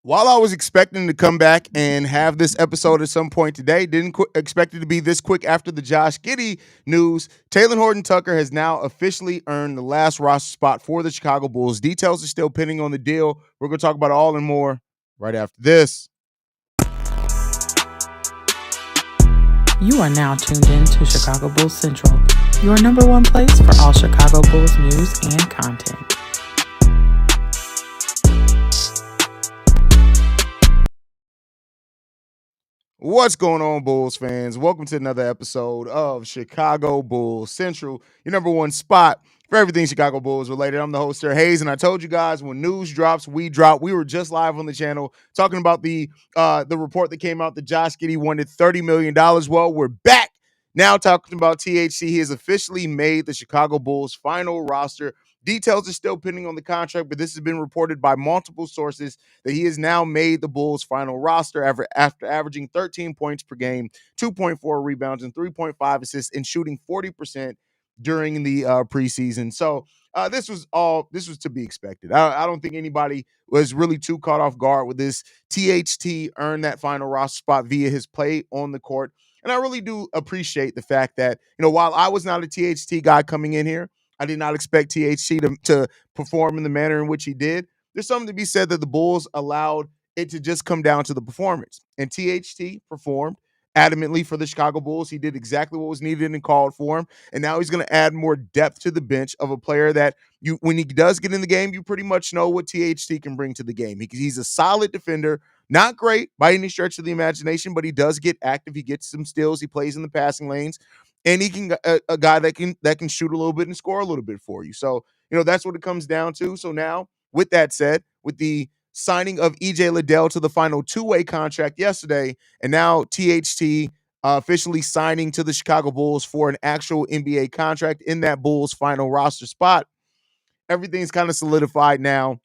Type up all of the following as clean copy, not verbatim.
While I was expecting to come back and have this episode at some point today, didn't expect it to be this quick after the Josh Giddey news. Talen Horton-Tucker has now officially earned the last roster spot for the Chicago Bulls. Details are still pending on the deal. We're going to talk about all and more right after this. You are now tuned in to Chicago Bulls Central, your number one place for all Chicago Bulls news and content. What's going on, Bulls fans? Welcome to another episode of Chicago Bulls Central, your number one spot for everything Chicago Bulls related. I'm the host there, Haize, and I told you guys when news drops, we drop. We were just live on the channel talking about the report that came out that Josh Giddey wanted $30 million. Well, we're back now talking about THC. He has officially made the Chicago Bulls final roster. Details are still pending on the contract, but this has been reported by multiple sources that he has now made the Bulls' final roster after averaging 13 points per game, 2.4 rebounds, and 3.5 assists, and shooting 40% during the preseason. So this was to be expected. I don't think anybody was really too caught off guard with this. THT earned that final roster spot via his play on the court. And I really do appreciate the fact that, while I was not a THT guy coming in here, I did not expect THT to perform in the manner in which he did. There's something to be said that the Bulls allowed it to just come down to the performance. And THT performed adamantly for the Chicago Bulls. He did exactly what was needed and called for him. And now he's going to add more depth to the bench of a player that when he does get in the game, you pretty much know what THT can bring to the game. He's a solid defender, not great by any stretch of the imagination, but he does get active. He gets some steals. He plays in the passing lanes. And he can a guy that can shoot a little bit and score a little bit for you. So, that's what it comes down to. So now, with that said, with the signing of EJ Liddell to the final two-way contract yesterday, and now THT officially signing to the Chicago Bulls for an actual NBA contract in that Bulls final roster spot, everything's kind of solidified now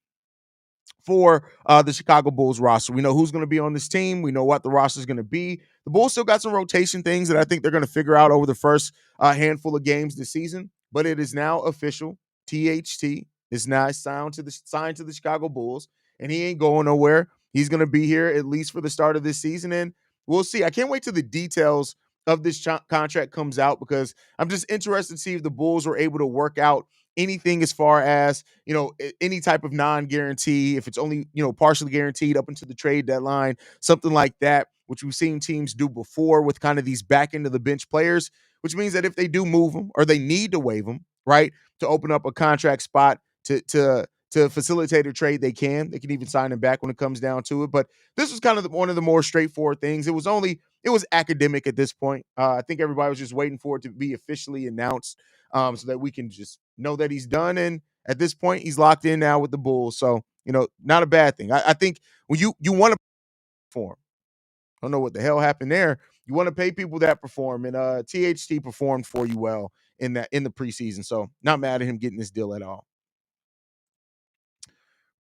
for the Chicago Bulls roster. We know who's going to be on this team. We know what the roster is going to be. The Bulls still got some rotation things that I think they're going to figure out over the first handful of games this season, but it is now official. THT is now signed to the Chicago Bulls, and he ain't going nowhere. He's going to be here at least for the start of this season, and we'll see. I can't wait till the details of this contract comes out because I'm just interested to see if the Bulls were able to work out anything as far as, any type of non-guarantee, if it's only, partially guaranteed up into the trade deadline, something like that, which we've seen teams do before with kind of these back end of the bench players, which means that if they do move them or they need to waive them, right, to open up a contract spot to facilitate a trade, they can even sign him back when it comes down to it. But this was kind of one of the more straightforward things. It was academic at this point. I think everybody was just waiting for it to be officially announced, so that we can just know that he's done. And at this point, he's locked in now with the Bulls. So, not a bad thing. I think when you want to perform, I don't know what the hell happened there. You want to pay people that perform, and THT performed for you well in the preseason. So, not mad at him getting this deal at all.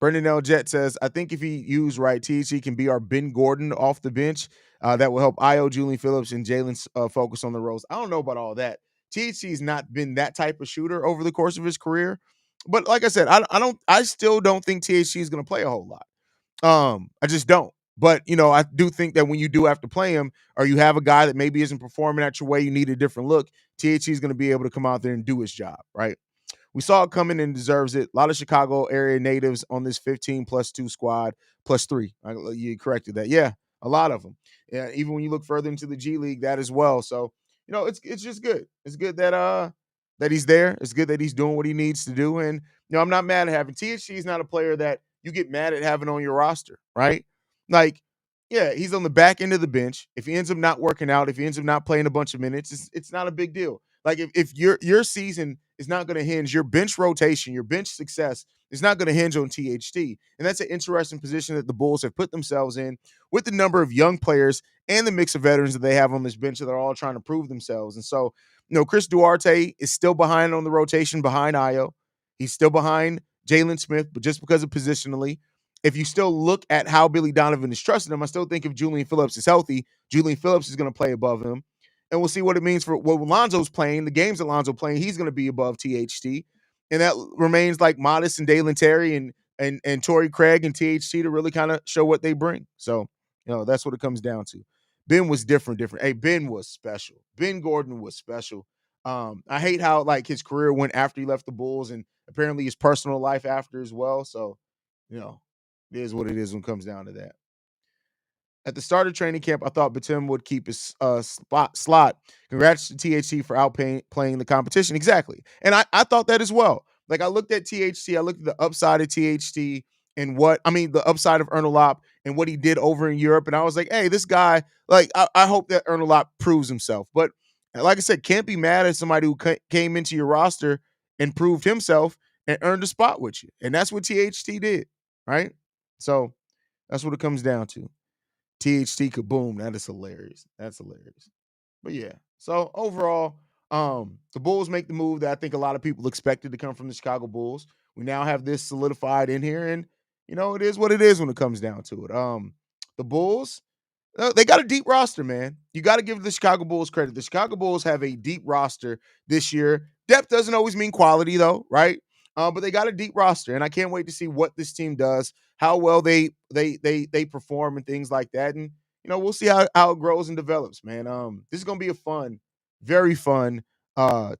Brendan L. Jet says, I think if he used right, THC can be our Ben Gordon off the bench. That will help Io, Julian Phillips, and Jalen focus on the roles. I don't know about all that. THC has not been that type of shooter over the course of his career. But like I said, I still don't think THC is going to play a whole lot. I just don't. But, I do think that when you do have to play him, or you have a guy that maybe isn't performing at your way, you need a different look, THC is going to be able to come out there and do his job, right? We saw it coming and deserves it. A lot of Chicago area natives on this 15 plus 2 squad, plus 3. You corrected that. Yeah, a lot of them. Yeah, even when you look further into the G League, that as well. So, it's just good. It's good that he's there. It's good that he's doing what he needs to do. And, I'm not mad at having THC. Is not a player that you get mad at having on your roster, right? Like, yeah, he's on the back end of the bench. If he ends up not working out, if he ends up not playing a bunch of minutes, it's not a big deal. Like if your season is not going to hinge, your bench rotation, your bench success is not going to hinge on THT. And that's an interesting position that the Bulls have put themselves in with the number of young players and the mix of veterans that they have on this bench that are all trying to prove themselves. And so, Chris Duarte is still behind on the rotation behind Io. He's still behind Jalen Smith, but just because of positionally. If you still look at how Billy Donovan is trusting him, I still think if Julian Phillips is healthy, Julian Phillips is going to play above him. And we'll see what it means for what Lonzo's playing. The games that Lonzo playing, he's going to be above THT. And that remains like Modest and Dalen Terry and and Torrey Craig and THT to really kind of show what they bring. So, that's what it comes down to. Ben was different. Hey, Ben was special. Ben Gordon was special. I hate how like his career went after he left the Bulls and apparently his personal life after as well. So, it is what it is when it comes down to that. At the start of training camp, I thought Batum would keep his slot. Congrats to THT for outplaying the competition. Exactly. And I thought that as well. Like I looked at THT, I looked at the upside of THT and the upside of Ernalop and what he did over in Europe. And I was like, hey, this guy, like, I hope that Ernalop proves himself. But like I said, can't be mad at somebody who came into your roster and proved himself and earned a spot with you. And that's what THT did, right? So that's what it comes down to. THT kaboom. That is hilarious. That's hilarious. But yeah. So overall, the Bulls make the move that I think a lot of people expected to come from the Chicago Bulls. We now have this solidified in here, and it is what it is when it comes down to it. The Bulls, they got a deep roster, man. You got to give the Chicago Bulls credit. The Chicago Bulls have a deep roster this year. Depth doesn't always mean quality, though, right? But they got a deep roster, and I can't wait to see what this team does, how well they perform, and things like that. And we'll see how it grows and develops, man. This is gonna be a fun, very fun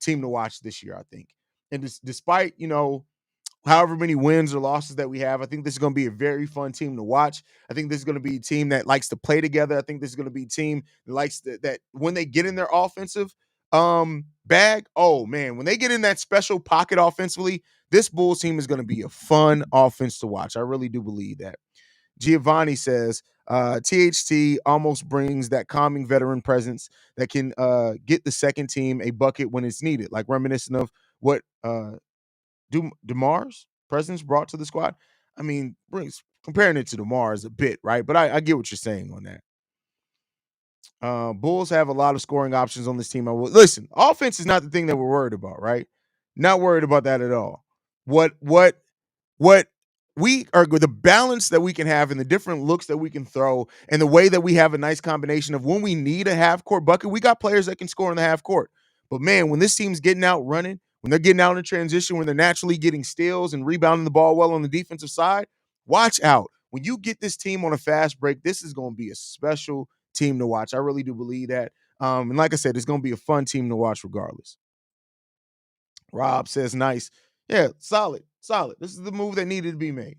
team to watch this year, I think. And despite however many wins or losses that we have, I think this is going to be a very fun team to watch. I think this is going to be a team that likes to play together. I think this is going to be a team that likes that when they get in their offensive bag, oh man, when they get in that special pocket offensively, this Bulls team is going to be a fun offense to watch. I really do believe that. Giovanni says, THT almost brings that calming veteran presence that can get the second team a bucket when it's needed, like reminiscent of what DeMar's presence brought to the squad. I mean, comparing it to DeMar's a bit, right? But I get what you're saying on that. Bulls have a lot of scoring options on this team. Listen, offense is not the thing that we're worried about, right? Not worried about that at all. What we are, the balance that we can have and the different looks that we can throw and the way that we have a nice combination of when we need a half court bucket, we got players that can score in the half court. But man, when this team's getting out running, when they're getting out in transition, when they're naturally getting steals and rebounding the ball well on the defensive side, watch out. When you get this team on a fast break, this is going to be a special team to watch. I really do believe that. And like I said, it's going to be a fun team to watch regardless. Rob says, nice. Yeah, solid. This is the move that needed to be made.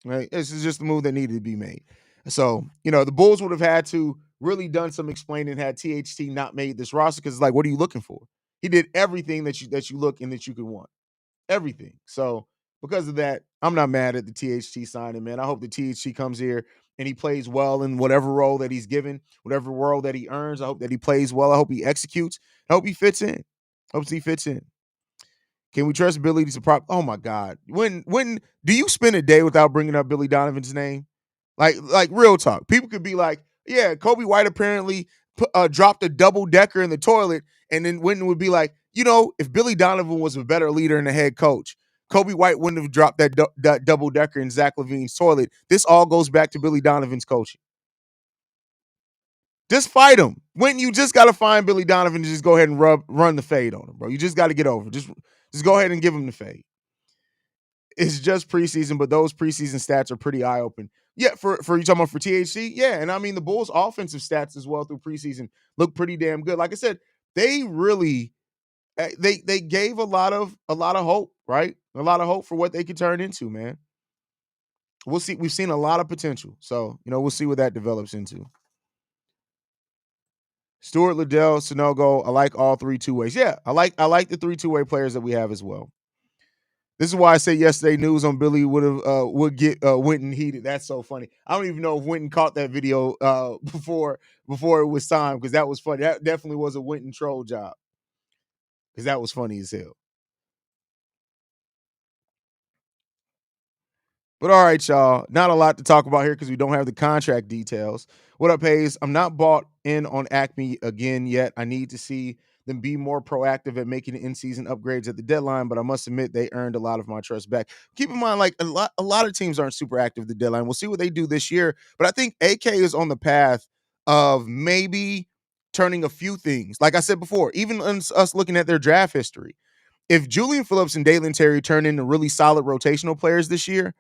Right? This is just the move that needed to be made. So, the Bulls would have had to really done some explaining had THT not made this roster because it's like, what are you looking for? He did everything that you look and that you could want. Everything. So because of that, I'm not mad at the THT signing, man. I hope the THT comes here and he plays well in whatever role that he's given, whatever role that he earns. I hope that he plays well. I hope he executes. I hope he fits in. Can we trust Billy to prop? Oh my God. When do you spend a day without bringing up Billy Donovan's name? Like real talk. People could be like, yeah, Kobe White apparently dropped a double decker in the toilet. And then Winton would be like, if Billy Donovan was a better leader and a head coach, Kobe White wouldn't have dropped that double decker in Zach LaVine's toilet. This all goes back to Billy Donovan's coaching. Just fight him. When you just got to find Billy Donovan to just go ahead and run the fade on him, bro. You just got to get over. Just go ahead and give him the fade. It's just preseason, but those preseason stats are pretty eye-opening. Yeah, for you talking about for THC, yeah, and I mean the Bulls' offensive stats as well through preseason look pretty damn good. Like I said, they really they gave a lot of hope, right? A lot of hope for what they could turn into, man. We'll see. We've seen a lot of potential, so we'll see what that develops into. Stuart, Liddell, Sonogo. I like all three two-ways. Yeah, I like the three two-way players that we have as well. This is why I said yesterday news on Billy would get Winton heated. That's so funny. I don't even know if Winton caught that video before it was time because that was funny. That definitely was a Winton troll job because that was funny as hell. But all right, y'all. Not a lot to talk about here because we don't have the contract details. What up, Haize? I'm not bought in on Acme again yet. I need to see them be more proactive at making in-season upgrades at the deadline, but I must admit they earned a lot of my trust back. Keep in mind, like a lot of teams aren't super active at the deadline. We'll see what they do this year, but I think AK is on the path of maybe turning a few things. Like I said before, even us looking at their draft history, if Julian Phillips and Dalen Terry turn into really solid rotational players this year,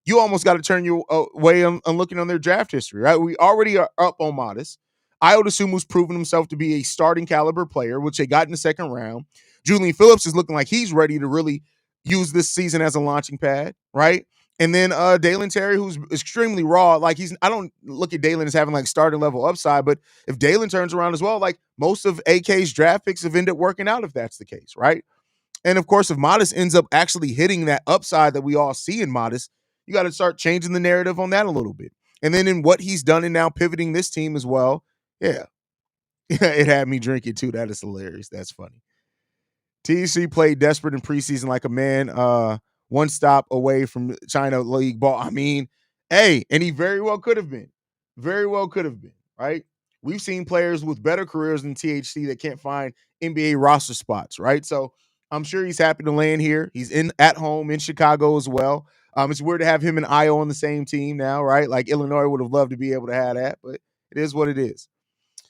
you almost got to turn your way on looking on their draft history, right? We already are up on Modest. Ayo Dosunmu's proven himself to be a starting caliber player, which they got in the second round. Julian Phillips is looking like he's ready to really use this season as a launching pad, right? And then Dalen Terry, who's extremely raw. Like I don't look at Dalen as having like starting level upside, but if Dalen turns around as well, like most of AK's draft picks have ended up working out if that's the case, right? And of course, if Modest ends up actually hitting that upside that we all see in Modest, you got to start changing the narrative on that a little bit. And then in what he's done and now pivoting this team as well, yeah, it had me drinking too. That is hilarious. That's funny. TC played desperate in preseason like a man one stop away from China League ball. I mean, hey, and he very well could have been. Very well could have been, right? We've seen players with better careers than THC that can't find NBA roster spots, right? So I'm sure he's happy to land here. He's at home in Chicago as well. It's weird to have him and Io on the same team now, right? Like Illinois would have loved to be able to have that, but it is what it is.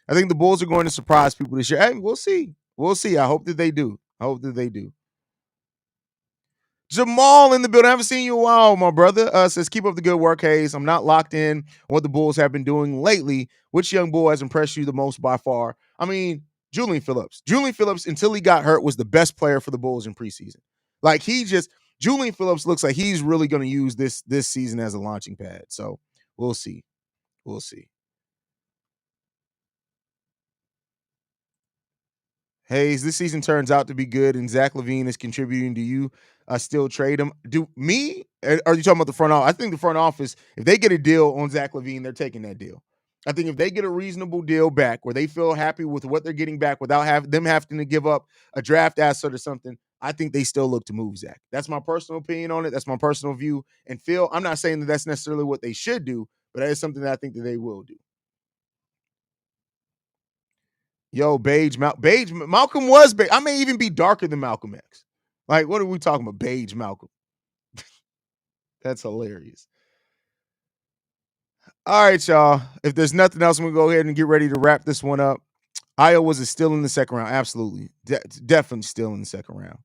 I think the Bulls are going to surprise people this year. Hey, we'll see. We'll see. I hope that they do. I hope that they do. Jamal in the building. I haven't seen you in a while, my brother. Says, keep up the good work, Haize. I'm not locked in on what the Bulls have been doing lately. Which young boy has impressed you the most by far? I mean, Julian Phillips. Julian Phillips, until he got hurt, was the best player for the Bulls in preseason. Like Julian Phillips looks like he's really going to use this season as a launching pad. So we'll see. We'll see. Haize, this season turns out to be good, and Zach LaVine is contributing. Do you still trade him? Do me? Are you talking about the front office? I think the front office, if they get a deal on Zach LaVine, they're taking that deal. I think if they get a reasonable deal back where they feel happy with what they're getting back without them having to give up a draft asset or something, I think they still look to move Zach. That's my personal opinion on it. That's my personal view. And Phil, I'm not saying that that's necessarily what they should do, but that is something that I think that they will do. Yo, Malcolm was beige. I may even be darker than Malcolm X. Like, what are we talking about? Beige Malcolm. That's hilarious. All right, y'all. If there's nothing else, I'm going to go ahead and get ready to wrap this one up. Iowa is still in the second round. Absolutely. Definitely still in the second round.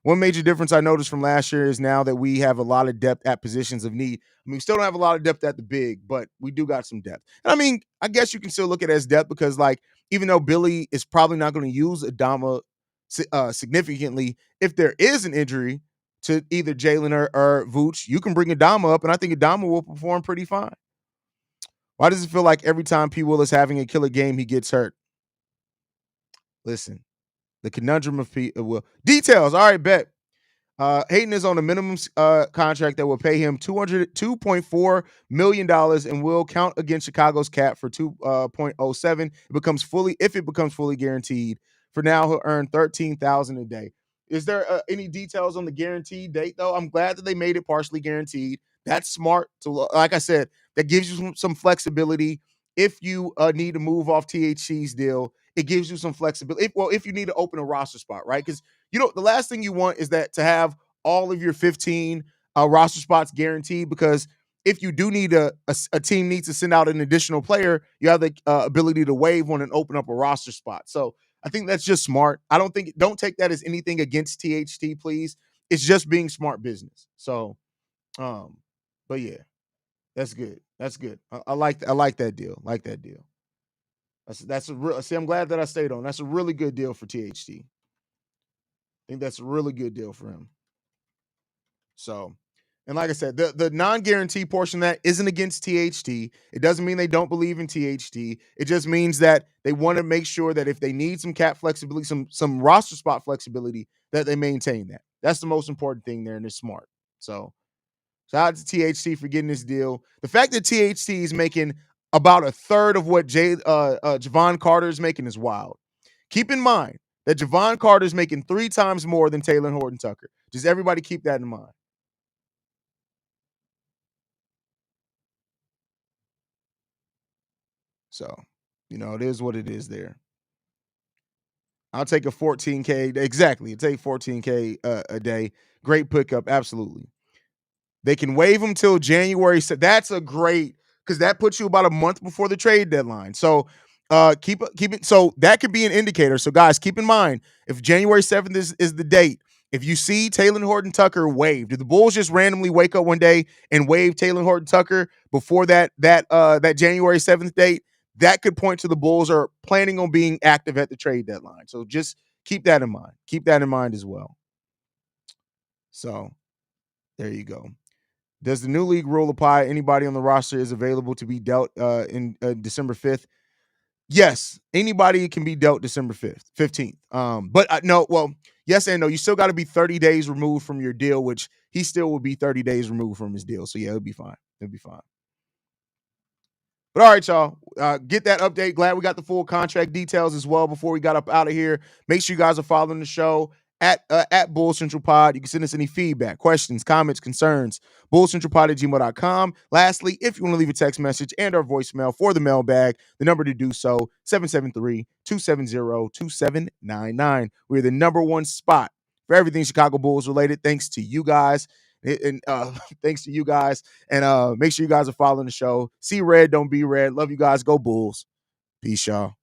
One major difference I noticed from last year is now that we have a lot of depth at positions of need. I mean, we still don't have a lot of depth at the big, but we do got some depth. And I mean, I guess you can still look at it as depth because, like, even though Billy is probably not going to use Adama significantly, if there is an injury to either Jalen or Vooch, you can bring Adama up, and I think Adama will perform pretty fine. Why does it feel like every time P. Will is having a killer game, he gets hurt? Listen, the conundrum of P. Will. Details. All right, bet. Hayden is on a minimum contract that will pay him $2.4 million and will count against Chicago's cap for 2.07. If it becomes fully guaranteed. For now, he'll earn $13,000 a day. Is there any details on the guaranteed date, though? I'm glad that they made it partially guaranteed. That's smart. Like I said, that gives you some flexibility. If you need to move off THC's deal, it gives you some flexibility. If you need to open a roster spot, right? Because the last thing you want is that to have all of your 15 roster spots guaranteed, because if you do need a team needs to send out an additional player, you have the ability to waive one and open up a roster spot. So I think that's just smart. Don't take that as anything against THT, please. It's just being smart business. So, but yeah, that's good. That's good. I like that deal. Like that deal. That's a real. See, I'm glad that I stayed on. That's a really good deal for THT. I think that's a really good deal for him. So, and like I said, the non-guarantee portion of that isn't against THT. It doesn't mean they don't believe in THT. It just means that they want to make sure that if they need some cap flexibility, some roster spot flexibility, that they maintain that. That's the most important thing there, and it's smart. So, shout out to THT for getting this deal. The fact that THT is making about a third of what Javon Carter is making is wild. Keep in mind that Javon Carter is making 3 times more than Talen Horton-Tucker. Just everybody keep that in mind. So, it is what it is there. I'll take a 14K. Exactly. Take 14K a day. Great pickup. Absolutely. They can waive them till January. So that's a great, because that puts you about a month before the trade deadline. So keep it. So that could be an indicator. So guys, keep in mind, if January 7th is the date If you see Talen Horton-Tucker waived, did the Bulls just randomly wake up one day and waive Talen Horton-Tucker before that January 7th date? That could point to the Bulls are planning on being active at the trade deadline. So just keep that in mind. Keep that in mind as well. So there you go. Does the new league rule apply? Anybody on the roster is available to be dealt in December 5th? Yes, anybody can be dealt December 15th. But no, well, yes and no. You still got to be 30 days removed from your deal, which he still will be 30 days removed from his deal. So yeah, it'll be fine. It'll be fine. But all right, y'all, get that update. Glad we got the full contract details as well before we got up out of here. Make sure you guys are following the show at Bull Central Pod. You can send us any feedback, questions, comments, concerns, bullcentralpod@gmail.com. Lastly, if you want to leave a text message and our voicemail for the mailbag, the number to do so, 773-270-2799. We're the number one spot for everything Chicago Bulls related, thanks to you guys. And thanks to you guys. And make sure you guys are following the show. See red, don't be red. Love you guys. Go Bulls. Peace, y'all.